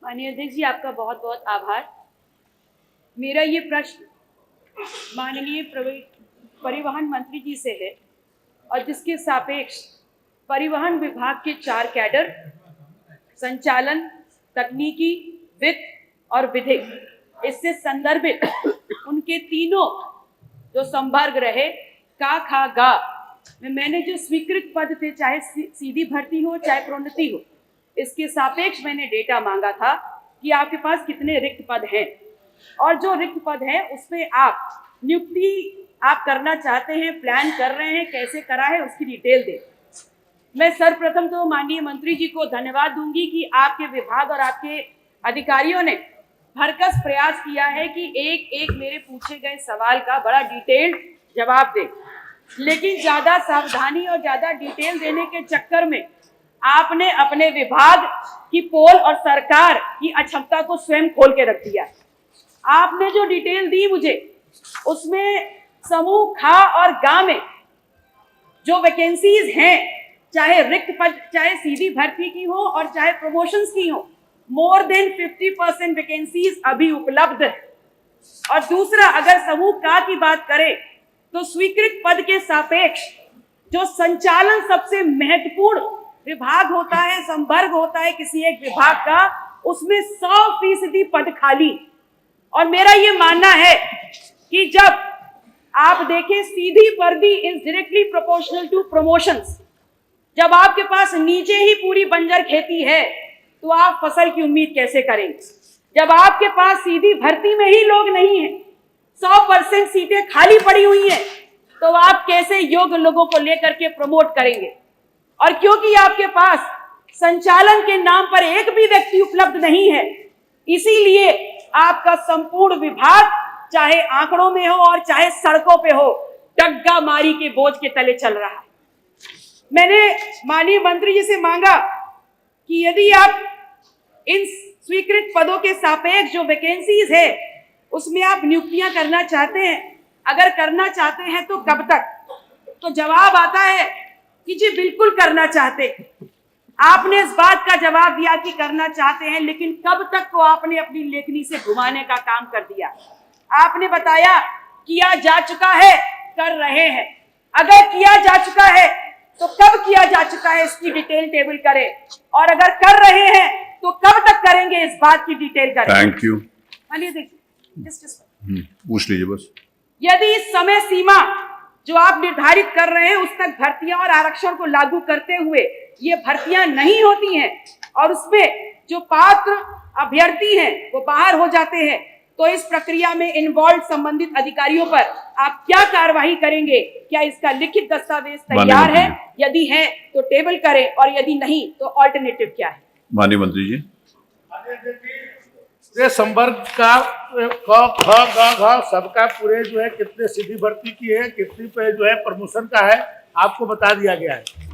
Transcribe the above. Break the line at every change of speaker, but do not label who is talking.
माननीय अध्यक्ष जी, आपका बहुत बहुत आभार। मेरा ये प्रश्न माननीय परिवहन मंत्री जी से है और जिसके सापेक्ष परिवहन विभाग के 4 कैडर संचालन, तकनीकी, वित्त और विधिक इससे संदर्भित उनके तीनों जो संवर्ग रहे का, खा, गा में मैंने जो स्वीकृत पद थे, चाहे सीधी भर्ती हो चाहे प्रोन्नति हो, इसके सापेक्ष मैंने डेटा मांगा था कि आपके पास कितने रिक्त पद हैं और जो रिक्त पद हैं उसमें आप नियुक्ति आप करना चाहते हैं, प्लान कर रहे हैं, कैसे करा है उसकी डिटेल दें। मैं सर्वप्रथम तो माननीय मंत्री जी को धन्यवाद दूंगी कि आपके विभाग और आपके अधिकारियों ने भरकस प्रयास किया है कि एक एक मेरे पूछे गए सवाल का बड़ा डिटेल्ड जवाब दें, लेकिन ज्यादा सावधानी और ज्यादा डिटेल देने के चक्कर में आपने अपने विभाग की पोल और सरकार की अक्षमता को स्वयं खोल के रख दिया। आपने जो डिटेल दी मुझे उसमें समूह खा और गा में जो वैकेंसीज हैं, चाहे रिक्त पद, चाहे सीधी भर्ती की हो और चाहे प्रमोशंस की हो, मोर देन 50% वैकेंसीज अभी उपलब्ध है। और दूसरा, अगर समूह का की बात करें तो स्वीकृत पद के सापेक्ष जो संचालन सबसे महत्वपूर्ण विभाग होता है, संवर्ग होता है किसी एक विभाग का, उसमें 100% पद खाली। और मेरा ये मानना है कि जब आप देखें सीधी भर्ती is directly proportional to promotions. जब आपके पास नीचे ही पूरी बंजर खेती है तो आप फसल की उम्मीद कैसे करेंगे? जब आपके पास सीधी भर्ती में ही लोग नहीं है, 100% सीटें खाली पड़ी हुई हैं, तो आप कैसे योग्य लोगों को लेकर के प्रमोट करेंगे? और क्योंकि आपके पास संचालन के नाम पर एक भी व्यक्ति उपलब्ध नहीं है, इसीलिए आपका संपूर्ण विभाग चाहे आंकड़ों में हो और चाहे सड़कों पे हो, डग्गा मारी के बोझ के तले चल रहा है। मैंने माननीय मंत्री जी से मांगा कि यदि आप इन स्वीकृत पदों के सापेक्ष जो वैकेंसीज है उसमें आप नियुक्तियां करना चाहते हैं, अगर करना चाहते हैं तो कब तक? तो जवाब आता है कि जी बिल्कुल करना चाहते हैं। आपने इस बात का जवाब दिया कि करना चाहते हैं, लेकिन कब तक को आपने अपनी लेखनी से घुमाने का काम कर दिया। आपने बताया किया जा चुका है, कर रहे हैं। अगर किया जा चुका है तो कब किया जा चुका है इसकी डिटेल टेबल करें, और अगर कर रहे हैं तो कब तक करेंगे इस बात की डिटेल करें।
Thank you.
पूछ
लीजिए बस।
यदि इस समय सीमा जो आप निर्धारित कर रहे हैं उस तक भर्तियां और आरक्षण को लागू करते हुए ये भर्तियां नहीं होती हैं और उसमें जो पात्र अभ्यर्थी हैं वो बाहर हो जाते हैं, तो इस प्रक्रिया में इन्वॉल्व संबंधित अधिकारियों पर आप क्या कार्रवाई करेंगे? क्या इसका लिखित दस्तावेज तैयार है? यदि है तो टेबल करें, और यदि नहीं तो ऑल्टरनेटिव क्या है?
माननीय मंत्री जी,
पूरे संवर्ग का ख सबका पूरे जो है कितने सीधी भर्ती की है, कितनी पे जो है प्रमोशन का है, आपको बता दिया गया है।